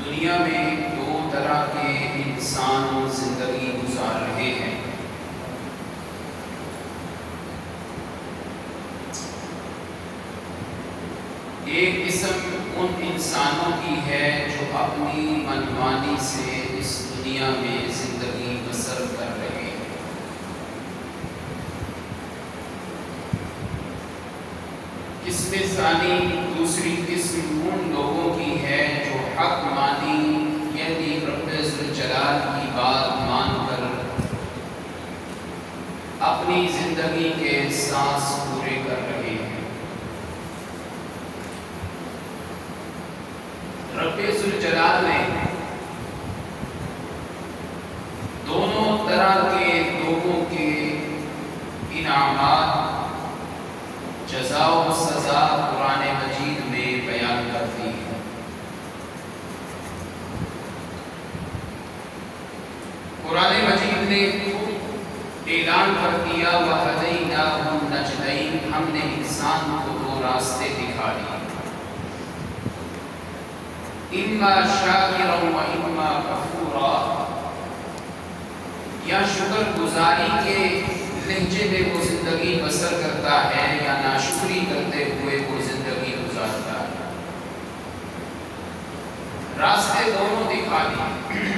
دنیا میں دو طرح کے انسان زندگی گزار رہے ہیں۔ ایک قسم ان انسانوں کی ہے جو اپنی منمانی سے اس دنیا میں زندگی بسر کر رہے ہیں۔ قسم ثانی دوسری قسم ان لوگوں کی ہے جو حق مانی یعنی رب ذوالجلال کی بات مان کر اپنی زندگی کے سانس پورے کر رہے ہیں۔ رب ذوالجلال نے دونوں طرح کے لوگوں کے انعامات، جزا و سزا قرآن مجید میں بیان کرتی ہے۔ قرآن مجید نے اعلان کر دیا وَهَدَيْنَاهُ النَّجْدَيْنِ، ہم نے انسان کو دو راستے دکھا دیے، اِمَّا شَاكِرًا وَإِمَّا كَفُورًا، یا شکر گزاری کے لہجے میں وہ زندگی بسر کرتا ہے یا ناشکری کرتے ہوئے وہ زندگی گزارتا ہے۔ راستے دونوں دکھا دیے،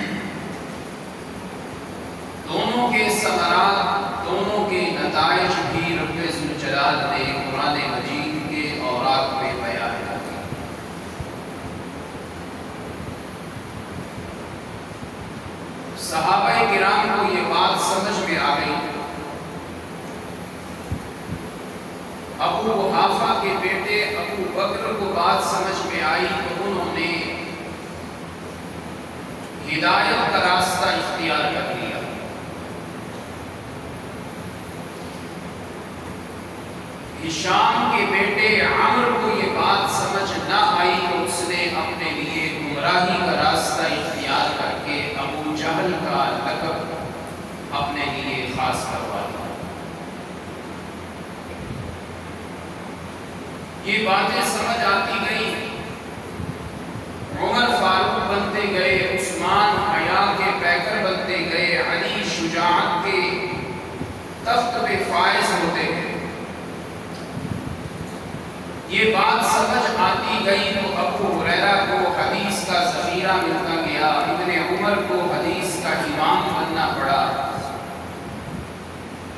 دونوں کے ثمرات، دونوں کے نتائج بھی رب ذوالجلال نے قرآن مجید کے اوراق میں بیان کر دیا۔ صحابہ کرام کو یہ بات سمجھ میں آ گئی۔ ابو قحافہ کے بیٹے ابو بکر کو بات سمجھ میں آئی تو انہوں نے ہدایت کا راستہ اختیار کر لیا۔ ہشام کے بیٹے عمر کو یہ بات سمجھ نہ آئی تو اس نے اپنے لیے گمراہی کا راستہ اختیار کر کے ابو جہل کا لقب اپنے لیے خاص کروا لیا۔ یہ باتیں سمجھ آتی گئی، عمر فاروق بنتے گئے، عثمان حیا کے پیکر بنتے گئے، علی شجاعت کے تخت پہ فائز ہوتے گئے۔ یہ بات سمجھ آتی گئی تو ابو ہریرہ کو حدیث کا ذخیرہ ملتا گیا، ابن عمر کو حدیث کا امام بننا پڑا،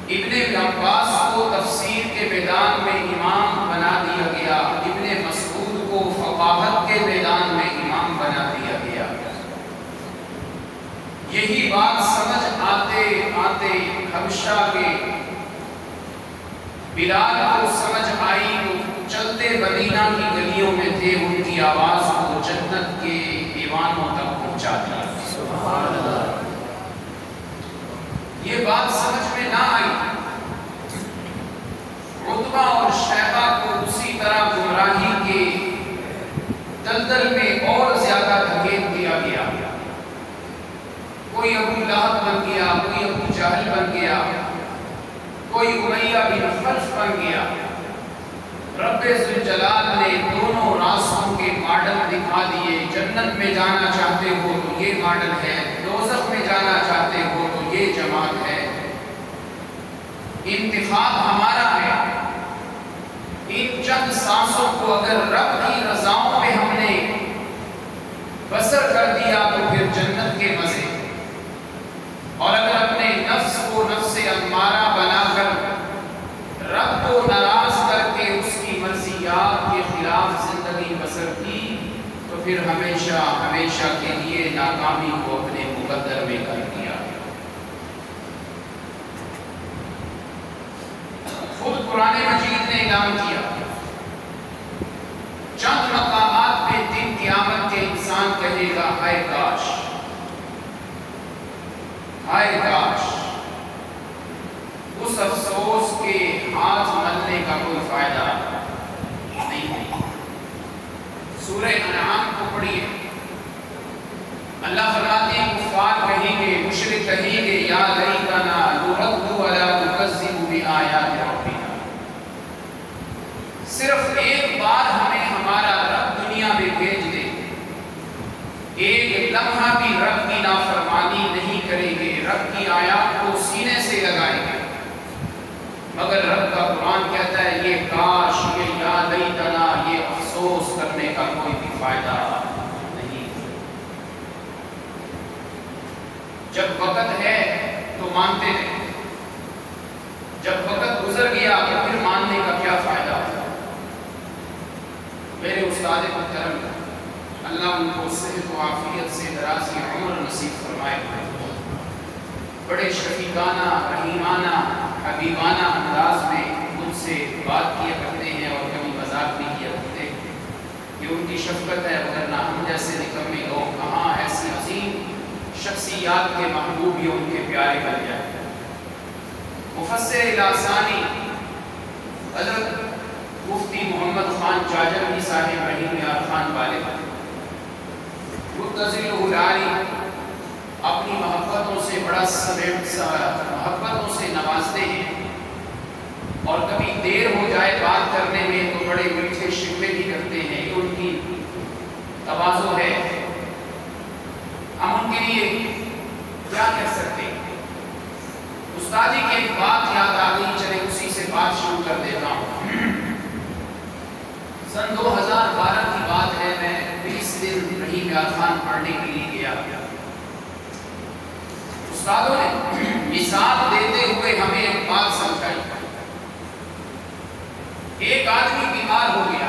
ابن عباس کو تفسیر کے میدان میں امام بنا دیا گیا، ابن مسعود کو فقاہت کے میدان میں امام بنا دیا گیا۔ یہی بات سمجھ آتے آتے حبشہ کے بلال کو سمجھ آئی تو چلتے مدینہ کی گلیوں میں تھے، ان کی آواز کو جنت کے ایوانوں تک پہنچا دیا۔ سبحان اللہ۔ یہ بات سمجھ میں نہ آئی، عتبہ اور شیبہ کو اسی طرح گمراہی کے دلدل میں اور زیادہ دھکیل دیا گیا۔ کوئی ابو لہب بن گیا، کوئی ابو جہل بن گیا، کوئی امیہ بن خلف بن گیا۔ رب ذوالجلال نے دونوں راستوں کے ماڈل دکھا دیے. جنت میں جانا چاہتے ہو تو یہ ماڈل ہے، دوزخ میں جانا چاہتے ہو تو یہ جماعت ہے. انتخاب ہمارا ہے. ان چند سانسوں کو اگر رب کی رضاؤں میں ہم نے بسر کر دیا تو پھر جنت کے مزے، اور اگر اپنے نفس کو نفس امارہ بنا کر رب کو ناراض کر کے اس کی مرضیات کے خلاف زندگی بسر کی تو پھر ہمیشہ ہمیشہ کے لیے ناکامی کو اپنے مقدر میں کر دیا. خود قرآن مجید نے اعلان کیا، چند مقامات پہ دن قیامت کے انسان کہے گا ہائے کاش، ہائے کاش. اس افسوس کے ہاتھ ملنے کا کوئی فائدہ نہیں ہے. سورہ انعام کو پڑھیے، اللہ فرماتے ہیں کفار کہیں گے، مشرک کہیں گے یا لیتنا نرد ولا نکذب بآیات ربنا. صرف ایک بار ہمیں ہمارا رب دنیا میں بھیج دے، ایک لمحہ بھی رب کی نافرمانی نہیں کریں گے، رب کی آیات کو سینے سے لگائیں گے. مگر رب کا قرآن کہتا ہے یہ کاش، یہ یا لیتنا، یہ افسوس کرنے کا کوئی بھی فائدہ نہیں. جب وقت ہے تو مانتے رہے، جب وقت گزر گیا تو پھر ماننے کا کیا فائدہ. میرے استاد محترم اللہ ان کو صحت و عافیت سے دراز عمر نصیب فرمائے، بڑے شفیقانہ، رحیمانہ، حبیبانہ انداز میں مجھ سے بات کیا کرتے ہیں اور کبھی مذاق بھی کیا کرتے ہیں. یہ ان کی شفقت ہے، ورنہ ہم جیسے نکمے لوگ کہاں ایسی عظیم شخصیات کے محبوب یا ان کے پیارے بن جائے. مفسر لاثانی حضرت مفتی محمد خان چاجروی صاحب رحیم یار خان والے متزل العالی اپنی محبتوں سے بڑا محبتوں سے نوازتے ہیں، اور کبھی دیر ہو جائے بات کرنے میں تو بڑے میٹھے شکوے بھی کرتے ہیں. یہ ان کی تواضع ہے. ہم ان کے لیے کیا کہہ سکتے ہیں. استادی کی ایک بات یاد آ گئی، چلے اسی سے بات شروع کر دیتا ہوں. سن 2012 کی بات ہے، میں 20 دن رحیم یار خان پڑھنے کے لیے گیا. استادوں نے مثال دیتے ہوئے ہمیں ایک بات سمجھائی. ایک آدمی بیمار ہو گیا،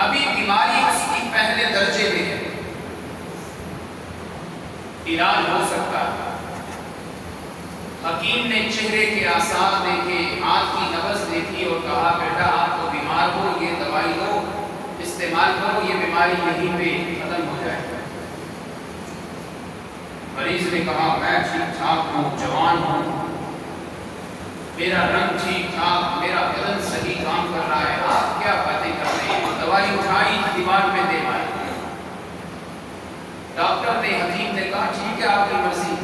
ابھی بیماری اس کی پہلے درجے میں ہے، علاج ہو سکتا ہے. حکیم نے چہرے کے آثار دیکھے، ہاتھ کی نبض دیکھی اور کہا بیٹا آپ تو بیمار ہو، یہ دوائی لو، استعمال کرو، یہ بیماری یہیں پہ ختم ہو جائے. مریض نے کہا میں ٹھیک ٹھاک ہوں، جوان ہوں، میرا رنگ ٹھیک ٹھاک، میرا بدن صحیح کام کر رہا ہے، آپ کیا باتیں کر رہے ہیں. دوائی اٹھائی، دیوار پہ دے ماری. ڈاکٹر نے، حکیم نے کہا ٹھیک ہے آپ کی مرضی.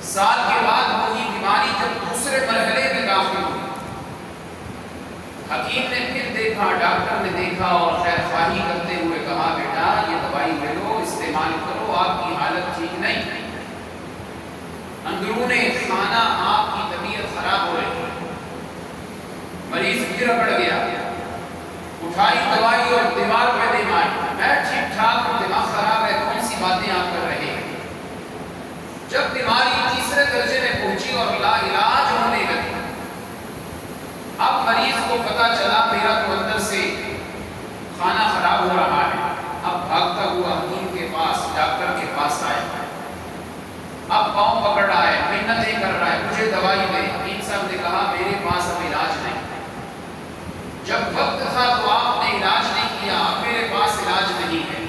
سال کے بعد وہی بیماری جب دوسرے مرحلے میں داخل ہوئی، حکیم نے پھر دیکھا، ڈاکٹر نے دیکھا اور خیر خواہی کرتے ہوئے کہا بیٹا یہ دوائی لے لو، استعمال کرو، آپ کی حالت ٹھیک نہیں، اندرون خانہ آپ کی طبیعت خراب ہو رہی ہے. مریض پھر اکڑ گیا، اٹھائی دوائی اور دماغ پہ دے ماری. میں ٹھیک ٹھاک ہوں، دماغ خراب ہے، کون سی باتیں آپ کر رہے ہیں. جب بیماری تیسرے درجے میں پہنچی اور لا علاج ہونے لگی، اب مریض کو پتا چلا میرا تو اندر سے کھانا خراب ہو رہا ہے. اب بھاگتا ہوا حکیم کے پاس، ڈاکٹر کے پاس آیا، اب پاؤں پکڑ رہا ہے، منتیں کر رہا ہے مجھے دوائی دے. حکیم صاحب نے کہا میرے پاس اب علاج نہیں. جب وقت تھا تو آپ نے علاج نہیں کیا، اب میرے پاس علاج نہیں ہے.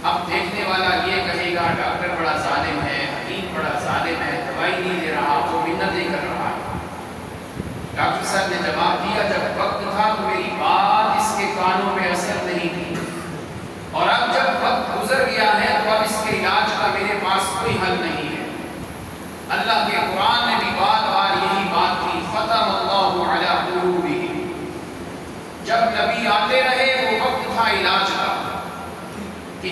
اب دیکھنے والا یہ کہے گا ڈاکٹر بڑا ظالم ہے، حکیم بڑا ظالم ہے، دوائی نہیں دے رہا، وہ منتیں کر رہا ہے. ڈاکٹر صاحب نے جواب دیا جب وقت تھا تو میری بات اس کے کانوں میں اثر نہیں تھی، اور اب جب وقت گزر گیا ہے تو اب اس کے علاج کا میرے پاس کوئی حل نہیں ہے. اللہ کے قرآن نے بھی بار بار یہی بات کی، ختم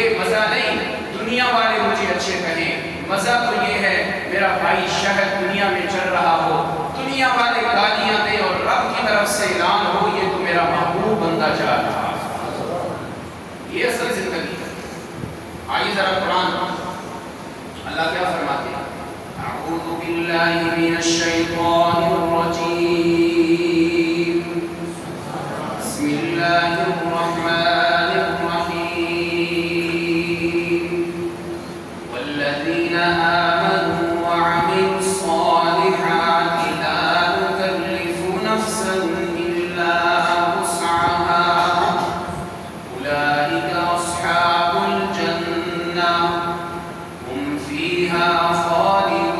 یہ مزہ نہیں دنیا والے مجھے اچھے کہیں، مزہ تو یہ ہے میرا بھائی شہد دنیا میں چل رہا ہو، دنیا والے گالیاں دیں اور رب کی طرف سے اعلان ہو یہ تو میرا محبوب بندہ جا رہا ہے۔ یہ اصل زندگی ہے۔ آئیے ذرا قرآن اللہ کیا فرماتے ہیں؟ اعوذ باللہ من الشیطان الرجیم، بسم اللہ الرحمن الرحیم، والذین آمنوا وعملوا الصالحات لا نکلف نفسا الا وسعها اولئک اصحاب الجنہ هم فیہا خالدون۔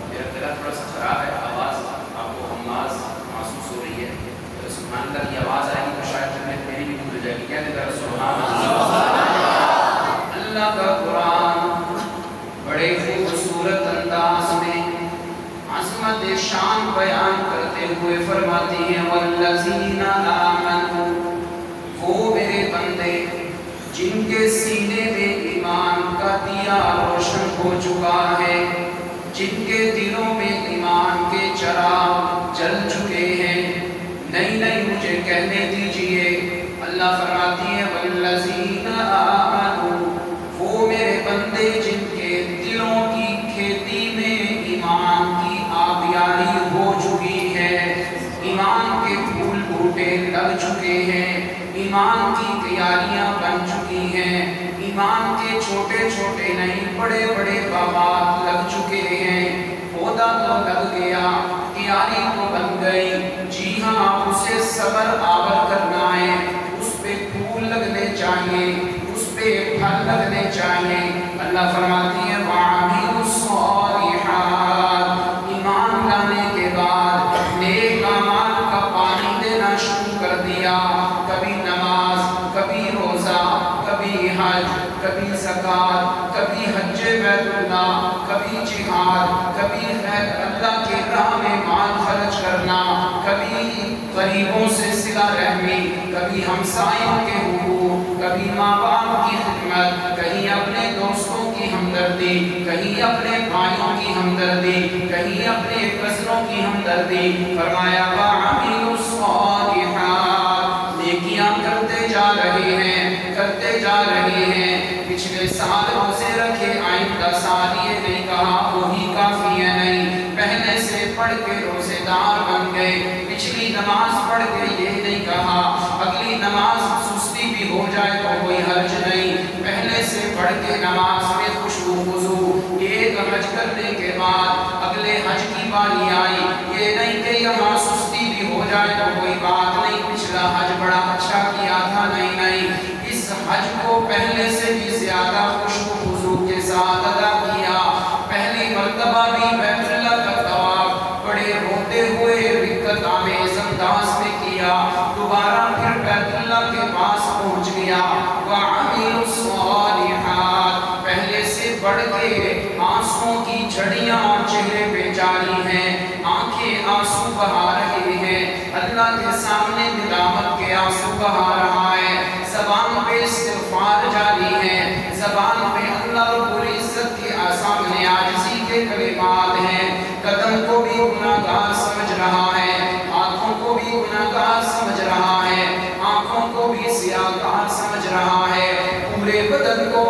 میرا گلا تھوڑا سا خراب ہے، آواز آپ کو ہماز محسوس ہو رہی ہے، اگر سبحان اللہ کی آواز آئے گی تو شاید جنت میری بھی کھل جائے گی۔ کہتے ہیں سبحان اللہ۔ اللہ کا قرآن بڑے خوبصورت انداز میں عظمت شان بیان کرتے ہوئے فرماتے ہیں والذین آمنوا، وہ میرے بندے جن کے سینے میں ایمان کا دیا روشن ہو چکا ہے، جن کے دلوں میں ایمان کے چراغ جل چکے ہیں، نہیں مجھے کہنے دیجئے۔ اللہ فرماتی ہے والذین آمنوا، وہ میرے بندے جن کے دلوں کی کھیتی میں ایمان کی آبیاری ہو چکی ہے، ایمان کے پھول بوٹے لگ چکے ہیں، ایمان کی کیاریاں بن چکی ہیں، ایمان کے چھوٹے چھوٹے نہیں بڑے بڑے باغات لگ چکے ہیں، پودا تو لگ گیا، کیاری تو بن گئی، جی ہاں اسے صبر آور کرنا ہے، اس پہ پھول لگنے چاہیے، اس پہ پھل لگنے چاہیے۔ اللہ فرماتی ہے وَعَمِلُوا الصَّالِحَاتِ، ایمان لانے کے بعد نیک اعمال کا پانی دینا شروع کر دیا، کبھی نماز، کبھی روزہ، کبھی حج، کبھی زکوٰۃ، کبھی حج بیت اللہ، کبھی جہاد، کبھی خیر اللہ کے راہ میں مال خرچ کرنا، کبھی غریبوں سے صلہ رحمی، کبھی ہمسایوں کے حقوق، کبھی ماں باپ کی خدمت، کہیں اپنے دوستوں کی ہمدردی، کہیں اپنے بھائیوں کی ہمدردی، کہیں اپنے کزنوں کی ہمدردی۔ فرمایا وَعَمِلُوا الصَّالِحَاتِ، نیکیاں کرتے جا رہے ہیں، کرتے جا رہے ہیں۔ پچھلے سال روزے رکھے، آئندہ سال یہ نہیں کہا وہی کافی ہے، نہیں، پہلے سے پڑھ کے روزے دار بن گئے، پچھلی نماز پڑھ کے یہ نہیں کہا اگلی نماز سستی بھی ہو جائے تو کوئی حرج نہیں، پہلے سے پڑھ کے نماز میں خشوع و خضوع، ایک حج کرنے کے بعد اگلے حج کی باری آئی، یہ نہیں کہ یہاں سستی بھی ہو جائے تو کوئی بات نہیں، پچھلا حج بڑا اچھا کیا تھا، نہیں، اس حج کو پہلے سے بھی زیادہ خشوع و خضوع کے ساتھ ادا کیا، پہلی مرتبہ بھی بیت اللہ کا طواف بڑے روتے ہوئے رکت آمیز انداز میں کیا، دوبارہ پھر بیت اللہ کے پاس پہنچ گیا۔ وَعَمِلُوا الصَّالِحَاتِ، پہلے سے بڑھ کے آنسوں کی جھڑیاں چہرے پہ جاری ہیں، آنکھیں آنسو بہا رہی ہیں، اللہ کے سامنے ندامت کے آنسو بہا رہا ہے، زبان پہ استغفار جاری ہے، زبان پہ اللہ رب العزت کے سامنے عاجزی کے کلمات ہیں، قدم کو بھی گناہگار سمجھ رہا ہے، ہاتھوں کو بھی گناہگار سمجھ رہا ہے، آنکھوں کو بھی سیاہکار سمجھ رہا ہے، پورے بدن کو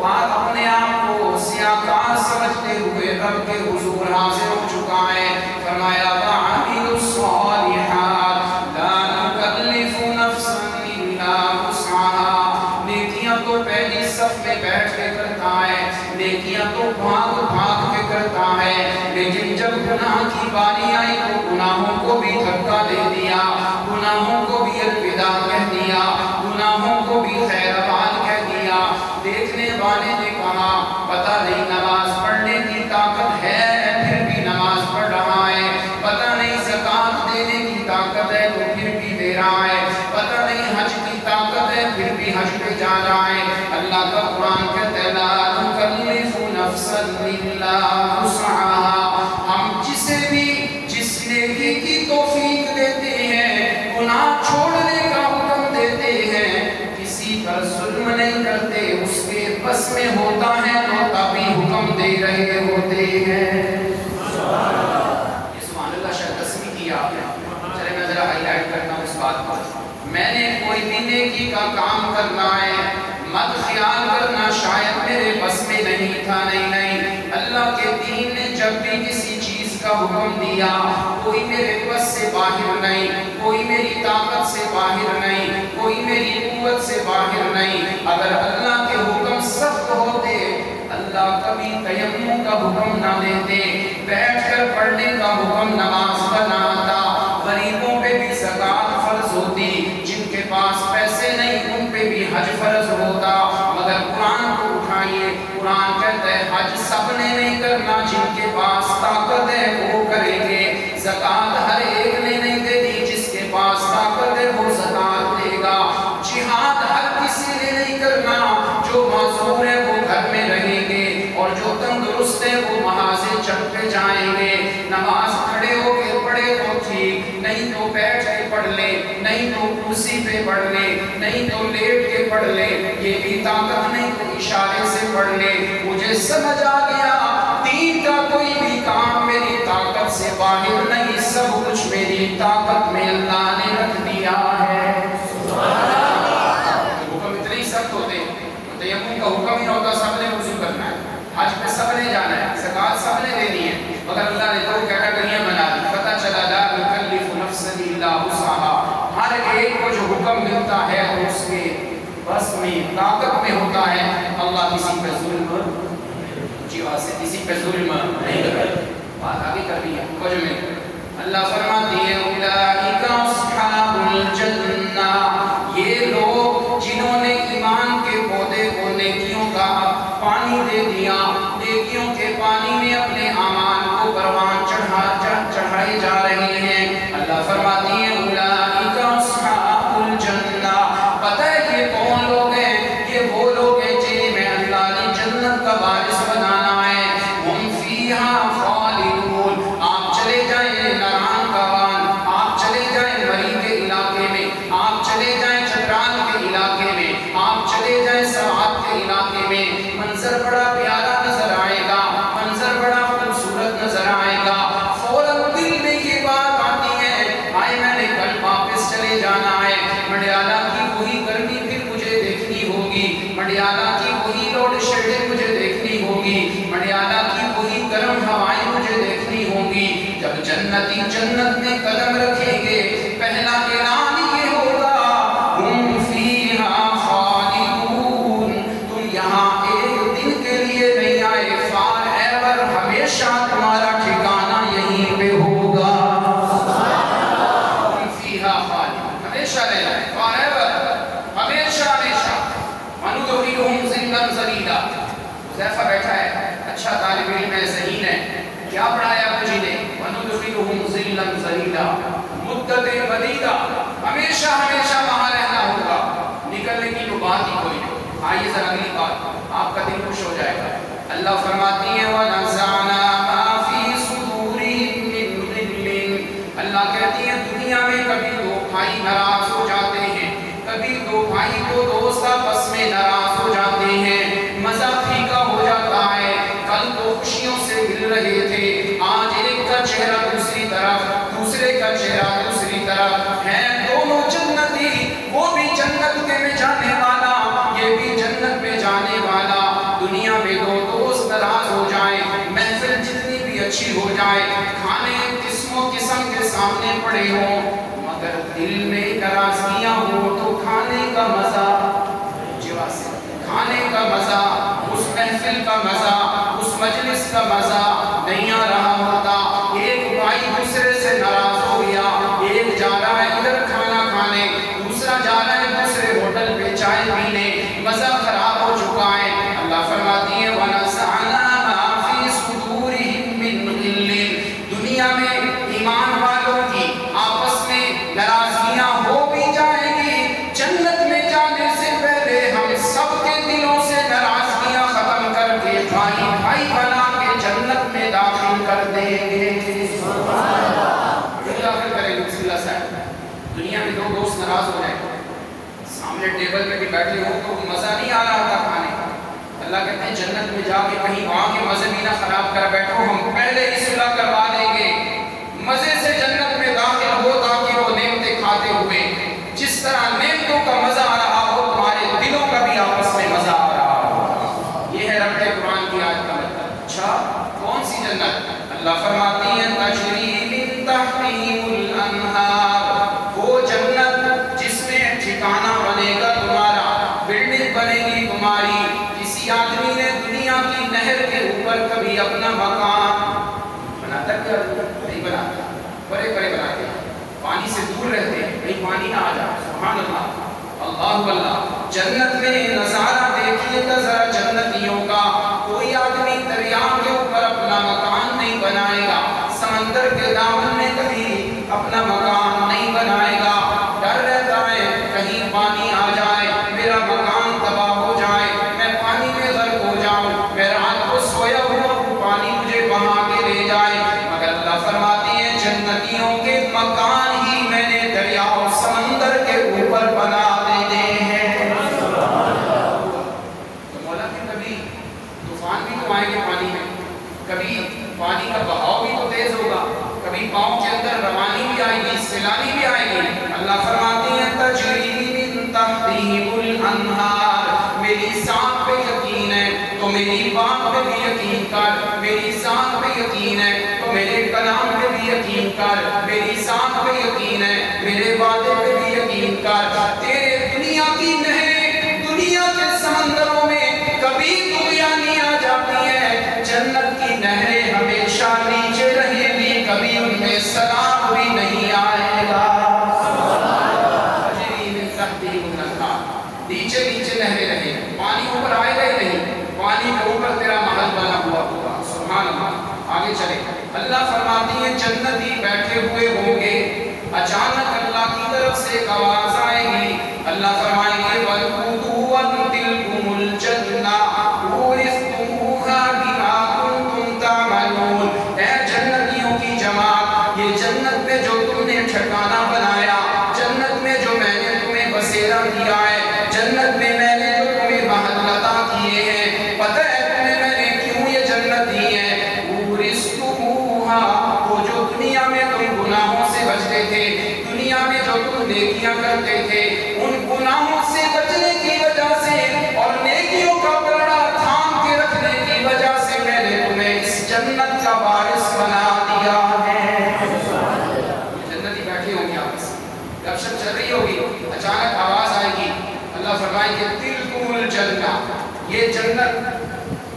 اور اپنے آپ کو سیاہکار سمجھتے ہوئے رب کے حضور حاضر ہو چکا ہے۔ فرمایا وَعَمِلُوا الصَّالِحَاتِ لَا نُكَلِّفُ نَفْسًا إِلَّا وُسْعَهَا، نیکیاں تو پہلی صف میں بیٹھ کے کرتا ہے، نیکیاں تو بھاگ کے کرتا ہے، لیکن جب گناہ کی باری آئی تو گناہوں کو بھی دھکا دے دیا، گناہوں کو بھی الوداع کہہ دیا، گناہوں کو بھی خیر آباد کہہ دیا۔ دیکھنے والے نے کہا پتہ نہیں نماز پڑھنے کی طاقت ہے پھر بھی نماز پڑھ رہا ہے، پتہ نہیں زکوٰۃ دینے کی طاقت ہے تو پھر بھی دے رہا ہے، پتہ نہیں حج کی طاقت ہے پھر بھی حج پہ جا رہا ہے۔ اللہ کا قرآن کہتا ہے لا نکلف نفسا الا وسعها، ہم جسے بھی جس نیکی کی توفیق دیتے ہیں، گناہ چھوڑنے کا حکم دیتے ہیں، بس میں ہوتا ہے تو تبھی حکم دے رہے ہوتے ہیں۔ یہ سبحان اللہ شاید تصویر کیا آپ نے، چلے میں ذرا ہائی لائٹ کرتا ہوں اس بات کو۔ میں نے کوئی بھی نیکی کا کام کرنا ہے، مت خیال کرنا شاید میرے بس میں نہیں تھا، نہیں، اللہ کے دین نے جب بھی کسی چیز کا حکم دیا کوئی میرے بس سے باہر نہیں، کوئی میری طاقت سے باہر نہیں، کوئی میری قوت سے باہر نہیں۔ اگر اللہ کے حکم سخت ہوتے اللہ کبھی تیمم کا حکم نہ دیتے، بیٹھ کر پڑھنے کا حکم نماز کا نہ آتا، غریبوں پہ بھی زکوٰۃ فرض ہوتی، جن کے پاس پیسے نہیں ان پہ بھی حج فرض ہوتا، مگر قرآن کو اٹھائیے، قرآن کہتا ہے حج سب نے نہیں کرنا، جن کے پاس طاقت ہے وہ کریں گے، زکوٰۃ ہر ایک نے نہیں دے دی، جس کے پاس طاقت ہے وہ زکوٰۃ دے گا، جہاد ہر کسی نے نہیں کرنا، جو معذور ہے وہ گھر میں رہیں گے اور جو تندرست ہے وہ محاذ چل پہ جائیں گے، نماز کھڑے ہو کے پڑھے تو ٹھیک، نہیں تو بیٹھ کے پڑھ لے، نہیں تو کرسی پہ پڑھ لے، نہیں تو لیٹ کے پڑھ لے، یہ بھی طاقت نہیں تو اشارے سے پڑھ لے۔ مجھے سمجھ آ گیا دین کا کوئی بھی کام میری طاقت سے باہر نہیں، سب کچھ میری طاقت میں اللہ نے رکھ دیا ہے۔ حکم اتنے ہی سخت ہوتے، تیمم کا حکم ہی ہوتا سب نے وضو کرنا ہے، حج پہ سب نے جانا ہے، زکوٰۃ سب نے دینی ہے، مگر اللہ نے دو کیٹیگریاں بنا دی، پتہ چلا لا یکلف نفسا الا وسعها، ہر ایک کو جو حکم ملتا ہے اس کے بس میں طاقت میں ہوتا ہے، اللہ کسی پہ ظلم کسی پہ ظلم نہیں کرتا۔ بات آگے کر رہی ہے کچھ میں اللہ فرماتی ہے اولئک اصحاب الجنہ، یہ لوگ جنہوں نے ایمان کے پودے کو نیکیوں کا پانی دے دیا، نیکیوں کے پانی میں اپنے اعمال کو پروان چڑھائے جا رہے ہیں، اللہ فرماتی ہے اولئک اصحاب الجنہ، پتہ ہے یہ کون لوگ ہیں؟ یہ وہ لوگ ہیں جنہیں میں اللہ نے جنت کا وارث بنانا ہے، ہم فیہا خالدون، آپ چلے جائیں ناران کاوان، آپ چلے جائیں مری کے علاقے میں، آپ چلے جائیں چترال کے علاقے میں، آپ چلے جائیں سوات کے علاقے میں، منظر بڑا پیارا نظر آئے گا، منظر بڑا خوبصورت نظر آئے گا، فوراً دل میں یہ بات آتی ہے آئے میں نے کل واپس چلے جانا ہے، مڈیالہ کی وہی گرمی پھر مجھے دیکھنی ہوگی، مڈیالہ کی وہی لوڈ شیڈنگ مجھے دیکھنی ہوگی، مڈیالہ کی وہی گرم ہوائیں مجھے دیکھنی ہوگی۔ جب جنتی جنت میں قدم رکھیں گے پہلا اعلان یہ ہوگا ہم فیہا خالدون، تم یہاں ایک دن کے لیے نہیں آئے، فار ایور، ہمیشہ تمہارا ٹھکانہ یہیں پہ ہوگا، ہم فیہا خالدون، ہمیشہ رہنا ہے، فار ایور، ہمیشہ ہمیشہ، وَنُدْخِلُهُمْ ظِلًّا ظَلِيلًا، حذیفہ بیٹھا ہے، اچھا طالب علم ہے، ذہین ہے، کیا پڑھایا مجھے نے؟ وَنُدْخِلُهُمْ ظِلًّا ظَلِيلًا، مدت مدیدہ، ہمیشہ ہمیشہ وہاں رہنا ہوگا، نکلنے کی تو بات ہی کوئی نہیں۔ آئیے ذرا اگلی بات، آپ کا دل خوش ہو جائے گا، اللہ فرماتی ہے وَنَزَعْنَا مَا فِي صُدُورِهِم مِّن غِلٍّ، اللہ کہتی ہے دنیا میں کبھی دو بھائی ناراض ہو جاتے ہیں، کبھی دو بھائی کو دوست آپس میں ناراض ہو جاتے ہیں، مزہ پھیکا ہو جاتا ہے، کل تو خوشیوں سے مل رہے تھے، آج ایک کا چہرہ دوسری طرف، دوسرے کا چہرہ دوسری طرف، ہیں دونوں جنتی، وہ بھی جنت کے میں جانے والا، یہ بھی جنت میں جانے والا، دنیا میں دو دوست ناراض ہو جائیں، محفل جتنی بھی اچھی ہو جائے، کھانے قسموں قسم کے سامنے پڑے ہوں، مگر دل میں ناراضگیاں ہو تو کھانے کا مزہ، کھانے کا مزہ، اس محفل کا مزہ، اس مجلس کا مزہ نہیں آ رہا ہوتا، ایک بھائی دوسرے سے ناراض ہو گیا، ایک جا رہا ہے ادھر کھانا کھانے، دوسرا جا رہا ہے دوسرے ہوٹل پہ چائے پینے، مزہ خراب ہو چکا ہے، اللہ فرماتی ہے وَنَزَعْنَا مَا فِي صُدُورِهِم مِّن غِلٍّ، دنیا میں ایمان والوں کی آپس میں ناراضگیاں ہو بھی جائیں گی، جنت میں جانے سے پہلے ہم سب کے دلوں سے ناراضگیاں ختم کر کے بھائی بھائی بنا کے جنت میں داخل کر دیں گے۔ داخل کریں گے بسم اللہ صاحب۔ دنیا میں دو دوست ناراض ہو جائیں، سامنے ٹیبل پہ بھی بیٹھے ہو تو مزہ نہیں آ رہا تھا کھانے کا، اللہ کہتے ہیں جنت میں جا کے کہیں وہاں کے مزے بھی نہ خراب کر بیٹھو، ہم پہلے ہی صلح کروا دیں گے، مزے سے جنت میں داخل ہو تاکہ وہ نعمتیں کھاتے ہوئے جس طرح نعمتوں کا مزہ آ رہا ہو تمہارے دلوں کا بھی آپس میں مزہ آ رہا ہو۔ یہ ہے رب کے قرآن کی آیت کا مطلب۔ اچھا کون سی جنت؟ اللہ فرماتی ہے تجری من تحتہم الانہار، وہ جنت جس میں ٹھکانہ بنے گا تمہارا، بلڈنگ بنے گی تمہاری۔ کسی آدمی نے دنیا کی نہر کے اوپر کبھی اپنا مکان بناتا کیا؟ نہیں بناتا، بڑے بڑے بناتے ہیں، پانی سے دور رہتے ہیں کہیں پانی نہ آ جائے۔ سبحان اللہ، اللہ اللہ۔ جنت میں نظارہ دیکھیے گا ذرا جنتیوں کا، کوئی آدمی دریا کے اوپر اپنا مکان نہیں بنائے گا، سمندر کے دامن میں کبھی اپنا مکان نہیں بنائے گا، ڈر رہتا ہے کہیں پانی آ جائے میرا مکان تباہ ہو جائے، میں پانی میں غرق ہو جاؤں، میں رات کو سویا ہوا پانی مجھے بہا کے لے جائے۔ مگر اللہ فرماتی ہے جنتیوں کے مکان ہی میں نے دریا اور سمندر کے اوپر بنا دینے ہیں۔ تو مولا کہ کبھی طوفان بھی تو آئیں گے پانی میں، کبھی پانی کا بہاؤ بھی تو تیز ہوگا، کبھی پاؤں کے اندر روانی بھی آئے گی، سیلانی بھی آئے گی۔ اللہ فرماتی ہے تجری من تحتہم الانہار، میری ذات پہ یقین ہے تو میری بات پہ بھی یقین کر، میری ذات پہ یقین ہے تو میرے کلام پہ بھی یقین کر، میری ذات پہ یقین ہے میرے وعدے پہ بھی یقین کر۔ تیرے دنیا کی نہریں دنیا کے سمندروں میں کبھی طغیانی آ جاتی ہے، جنت کی نہریں ہمیشہ نیچے رہیں گی، کبھی ان میں سلام بھی نہیں آئے گا۔ نیچے نیچے نہریں رہیں، پانی اوپر آئے گا ہی نہیں، پانی کے اوپر تیرا محل بنا ہوا ہوگا۔ سبحان اللہ۔ آگے چلے، اللہ فرماتی ہے جنتی بیٹھے ہوئے ہوں گے، اچانک اللہ کی طرف سے ایک آواز آئے گی، اللہ فرمائیں گے وَالْقُدُوَةُ تِلْكُمُ الْجَنَّةُ أُورِثْتُمُوهَا بِمَا كُنْتُمْ تَعْمَلُونَ۔ اے جنتیوں کی جماعت، یہ جنت میں جو تم نے ٹھکانہ بنایا، جنت میں جو میں نے تمہیں بسیرا دیا ہے، جنت میں میں نے جو تمہیں محل عطا کیے ہیں، پتہ ہے تمہیں میں نے کیوں یہ جنت دی ہے؟ أُورِثْتُمُوهَا، وہ جو دنیا میں تم گناہوں سے بچتے تھے، دنیا میں جو تم نیکیاں کرتے تھے، ان گناہوں سے بچنے کی وجہ سے اور نیکیوں کا پلڑا تھام کے رکھنے کی وجہ سے میں نے تمہیں اس جنت کا وارث بنا دیا ہے۔ جنتی بیٹھے ہوں گے آپس میں، گپ شپ چل رہی ہوگی، اچانک آواز آئے گی، اللہ فرمائے کہ تِلْكُمُ الْجَنَّةُ، یہ جنت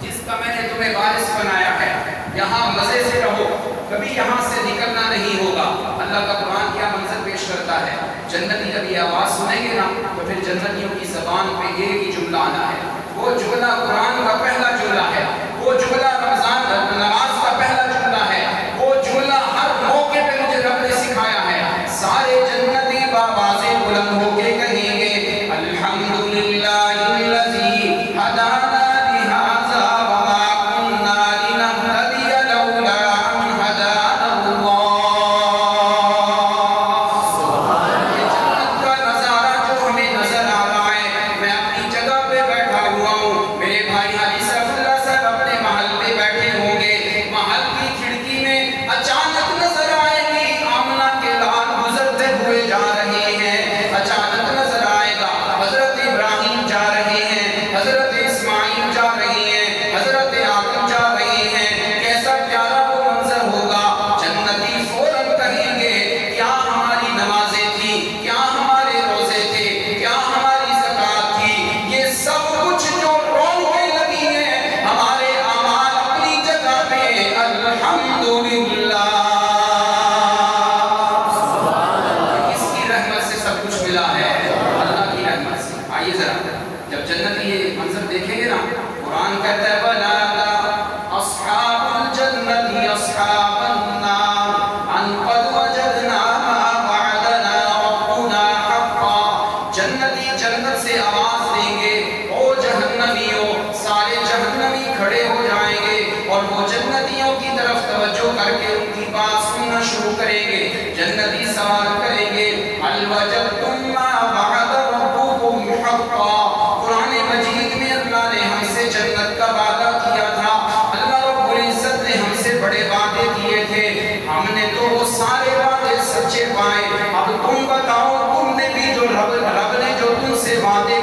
جس کا میں نے تمہیں وارث بنایا ہے، یہاں مزے سے رہو، کبھی یہاں سے نکلنا نہیں ہوگا۔ اللہ کا قرآن کیا منظر پیش کرتا ہے، جنتی جب یہ آواز سنیں گے نا تو پھر جنتیوں کی زبان پہ ایک ہی جملہ آنا ہے، وہ جملہ قرآن کا پہلا جملہ ہے، وہ جملہ رمضان نماز کا پہلا جملہ ہے، وہ جملہ ہر موقع پہ مجھے رب نے سکھایا ہے۔ سارے جنتی بآواز بلند ہو کے کہیں گے الحمدللہ الذی ہدانا لہذا وما کننا لنہتدی لولا ان ہدانا اللہ۔ یہ جنت کا نظارہ جو ہمیں نظر آ رہا ہے، میں اپنی جگہ پہ بیٹھا ہوا ہوں، میرے بھائی حاجی صاحب اللہ صاحب اپنے محل پہ بیٹھے ہوں گے، محل کی کھڑکی میں اچانک نظر آئے گی آمنہ کے لال گزرتے ہوئے جا رہے ہیں، اچانک نظر آئے گا حضرت ابراہیم جا رہے ہیں، حضرت اسماعیل جا رہے ہیں، حضرت آدم جا رہے ہیں، کیسا پیارا وہ منظر ہوگا۔ جنتی فوراً کہیں گے کیا ہماری نمازیں تھیں، کیا ہمارے روزے تھے، کیا ہماری زکوٰۃ تھی، یہ سب کچھ جو رونقیں لگی ہیں، ہمارے اعمال اپنی جگہ پہ، الحمدللہ۔ کس کی رحمت سے سب کچھ ملا ہے؟ اللہ کی رحمت سے۔ آئیے ذرا جب جنتی یہ منظر دیکھیں گے نا، قرآن کہتا ہے وَنَادَىٰ أَصْحَابُ الْجَنَّةِ أَصْحَابَ النَّارِ أَنْ قَدْ وَجَدْنَا مَا وَعَدَنَا رَبُّنَا حَقًّا۔ جنتی جنت سے آواز دیں گے او جہنمیوں، سارے جہنمی کھڑے ہو جائیں گے اور وہ جنتیوں کی طرف توجہ کر کے ان کی بات سننا شروع کریں گے۔ جنتی سوال کریں گے هل وجدتم ما وعد ربكم حقا۔ قرآن مجید میں اللہ نے ہم سے جنت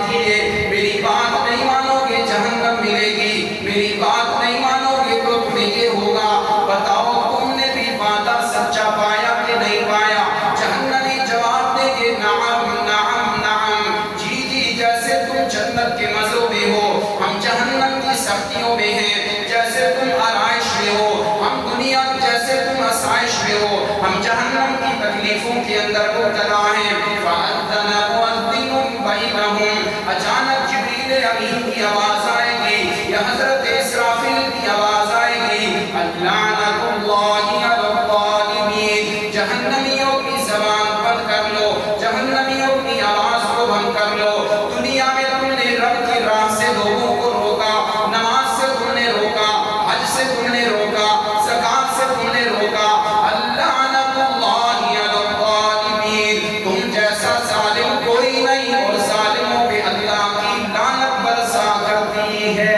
دیجیے, میری بات نہیں مانو گے جہنم ملے گی, میری بات نہیں مانو گے تو تمہیں یہ ہوگا. بتاؤ تم نے بھی وعدہ سچا پایا کہ نہیں پایا؟ جہنمی جواب دے گے نعم نعم نعم, جی جی, جیسے تم جنت کے مزوں میں ہو ہم جہنم کی سختیوں میں ہیں, جیسے تم آرائش میں ہو ہم دنیا, جیسے تم آسائش میں ہو ہم جہنم کی تکلیفوں کے اندر مبتلا ہیں. فَأَذَّنَ مُؤَذِّنٌ بَيْنَهُمْ, اچانک جبریل امین کی آواز آئے گی یا حضرت اسرافیل کی آواز آئے گی, اللعنۃ اللہ علی الظالمین, جہنمیوں کی زبان بند کر لو, جہنمیوں کی آواز کو بند کر لو. دنیا میں تم نے رب کی راہ سے لوگوں کو روکا, نماز سے تم نے روکا, حج سے تم نے روکا, زکات سے تم نے روکا, اللعنۃ اللہ علی الظالمین, تم جیسا ظالم کوئی نہیں اور ظالموں پہ اللہ کی لعنت برسا کرتی ہے.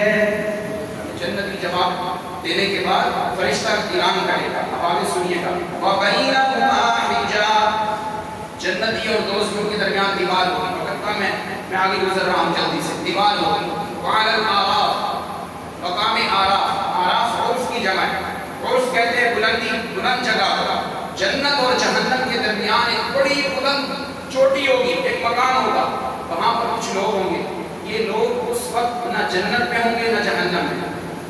جنت کی جواب دینے کے بعد فرشتہ اعلان کرے گا, اب آگے سنیے گا, وَبَيْنَهُمَا حِجَابٌ, جنتی اور دوستوں کے درمیان دیوار ہوگی. میں آگے گزر رہا ہوں جلدی سے. دیوار ہوگی. وَعَلَى الْآرَافِ, مقام آراف, آراف عرف کی جگہ ہے, عرف کہتے ہیں بلندی, بلند جگہ. جنت اور جہنم کے درمیان ایک بڑی بلند چوٹی ہوگی, ایک مکان ہوگا, وہاں پر کچھ لوگ ہوں گے. یہ لوگ اس وقت نہ جنت میں ہوں گے نہ جہنم میں,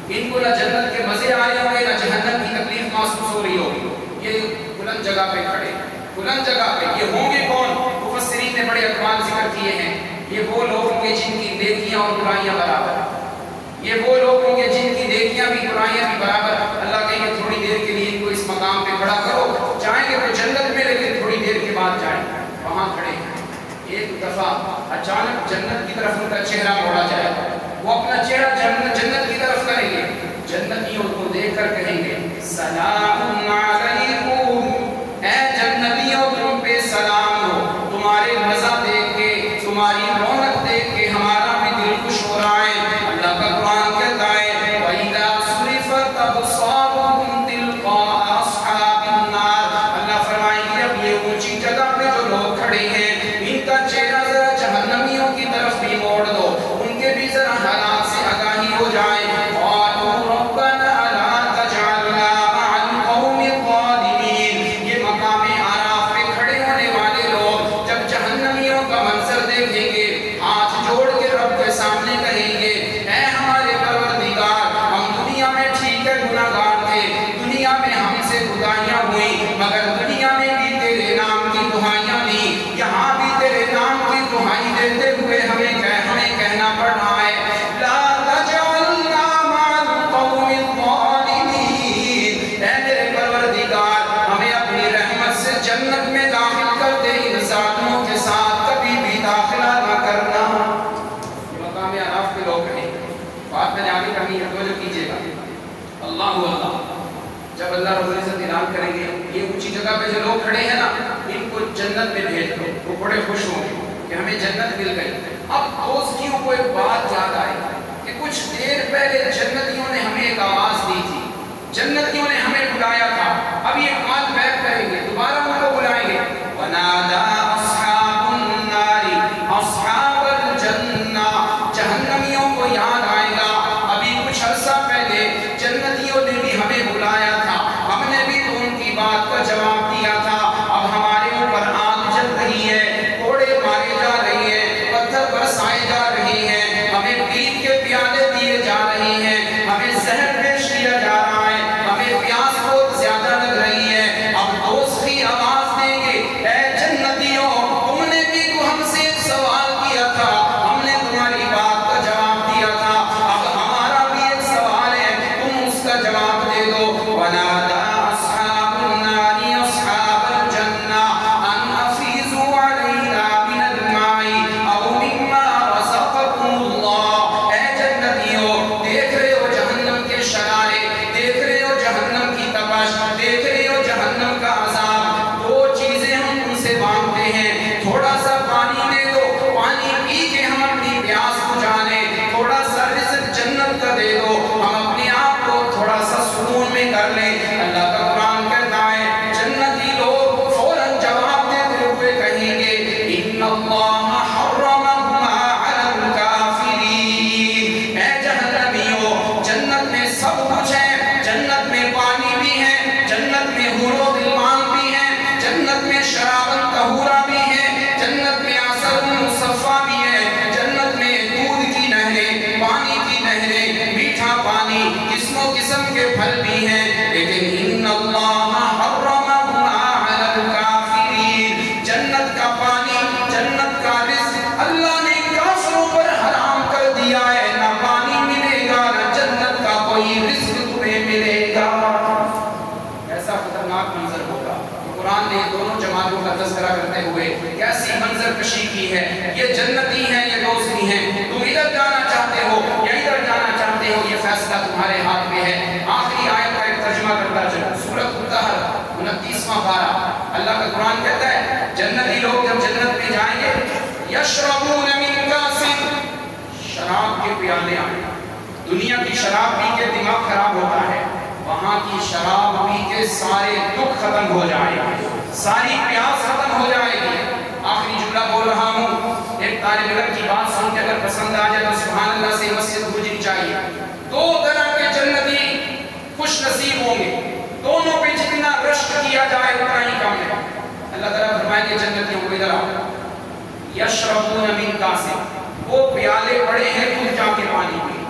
ان کو نہ جنت کے مزے آ رہے ہوں گے نہ جہنم کی تکلیف محسوس ہو رہی ہوگی. یہ بلند جگہ پہ کھڑے, بلند جگہ پہ. یہ ہوں گے کون؟ مفسرین نے بڑے اقوال ذکر کیے ہیں. یہ وہ لوگ ہوں گے جن کی نیکیاں اور برائیاں برابر, یہ وہ لوگ ہوں گے جن کی نیکیاں بھی برائیاں بھی برابر. اللہ کہیں گے تھوڑی دیر کے لیے ان کو اس مقام پہ کھڑا کرو, جائیں گے تو جنت میں, لیکن تھوڑی دیر کے بعد جائیں گے. وہاں کھڑے ہیں. ایک دفعہ اچانک جنت کی طرف ان کا چہرہ موڑا جائے گا, وہ اپنا چہرہ جنت کی طرف کریں گے. جنتیوں کو دیکھ کر کہیں گے سلام علیکم, اے جنتیوں تم پہ سلام ہو, تمہارے مزہ دیکھ کے, تمہاری رونق دیکھ کے ہمارا بھی دل خوش ہو رہا ہے. اللہ کا قرآن کہتا ہے وَإِذَا صُرِفَتْ أَبْصَارُهُمْ تِلْقَاءَ أَصْحَابِ النَّارِ, اللہ فرمائیں گے اب یہ اونچی جگہ پہ جو لوگ کھڑے ہیں ان کا چہرہ ذرا جہنمیوں کی طرف بھی موڑ دو, ان کے بھی ذرا حالات سے آگاہی ہو جائے. قَالُوا رَبَّنَا لَا تَجْعَلْنَا مَعَ الْقَوْمِ الظَّالِمِينَ, یہ مقام آراف پہ کھڑے ہونے والے لوگ جب جہنمیوں کا منظر دیکھیں گے ہاتھ جوڑ کے رب کے سامنے کہیں گے اے ہمارے پروردگار, ہم دنیا میں ٹھیک ہے گناہگار تھے, دنیا میں ہم سے خدائیاں ہوئی, مگر دنیا میں بھی تیرے نام کی دعائیاں دی, یہاں بھی تیرے نام کی دعائی دیتے ہوئے ہمیں کہنا پڑ رہا ہے لا تجعلنا مع القوم الظالمین, اے میرے پروردگار ہمیں اپنی رحمت سے جنت میں داخل کر دے, ان ظالموں کے ساتھ کبھی بھی داخلہ نہ کرنا. یہ مقام آراف کے لوگ ہیں. بات میں نے آگے کرنی ہے, توجہ کیجیے گا. اللہ اللہ, جب اللہ رب العزت اعلان کریں گے یہ اونچی جگہ پہ جو لوگ کھڑے ہیں نا ان کو جنت میں بھیج دو, وہ بڑے خوش ہوں گے کہ ہمیں جنت مل گئی. اب دوستیوں کو ایک بات یاد آئے کہ کچھ دیر پہلے جنتیوں نے ہمیں ایک آواز دی تھی, جنتیوں نے ہمیں بلایا تھا, اب یہ کال بیک کریں گے, دوبارہ ان کو بلائیں گے. وَنَادَى أَصْحَابُ النَّارِ أَصْحَابَ الْجَنَّةِ, جہنمیوں کو یاد آئے گا ابھی کچھ عرصہ پہلے جنتیوں نے بھی ہمیں بلایا تھا, ہم نے بھی تو ان کی بات کا جواب دیا تھا, اب ہمارے اوپر آگ جل رہی ہے, کوڑے مارے جا رہے ہیں, پتھر برسائے جا رہے ہیں, ہمیں پیٹ کے پیالے دیے جا رہے ہیں, تمہارے ہاتھ میں ہے۔ آخری آیت کا ایک ترجمہ کرتا چلو، سورۃ الطحر 29واں پارہ، اللہ کا قرآن کہتا ہے جنتی لوگ جب جنت میں جائیں گے یشربون من کاس، شراب کے پیالے آئیں، دنیا کی شراب پی کے دماغ خراب ہوتا ہے، وہاں کی شراب پی کے سارے دکھ ختم ہو جائے گا، ساری پیاس ختم ہو جائے گی۔ آخری جملہ بول رہا ہوں، ایک طالب علم کی بات سن کے اگر پسند آ جائے تو سبحان اللہ سے مسجد گزرنی چاہیے۔ دو طرح کے جنتی خوش نصیب ہوں گے، دونوں پہ جتنا رشک کیا جائے اتنا ہی کم ہے۔ اللہ تعالیٰ فرمائیں گے جنتیوں کو ادھر آؤ، یشربون من کاس، وہ پیالے پڑے ہیں تم جا کے پانی پی۔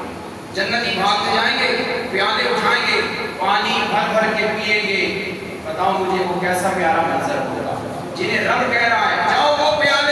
جنتی بھاگتے جائیں گے، پیالے اٹھائیں گے، پانی بھر بھر کے پیئیں گے۔ بتاؤ مجھے وہ کیسا پیارا منظر ہوگا، جنہیں رب کہہ رہا ہے جاؤ وہ پیالے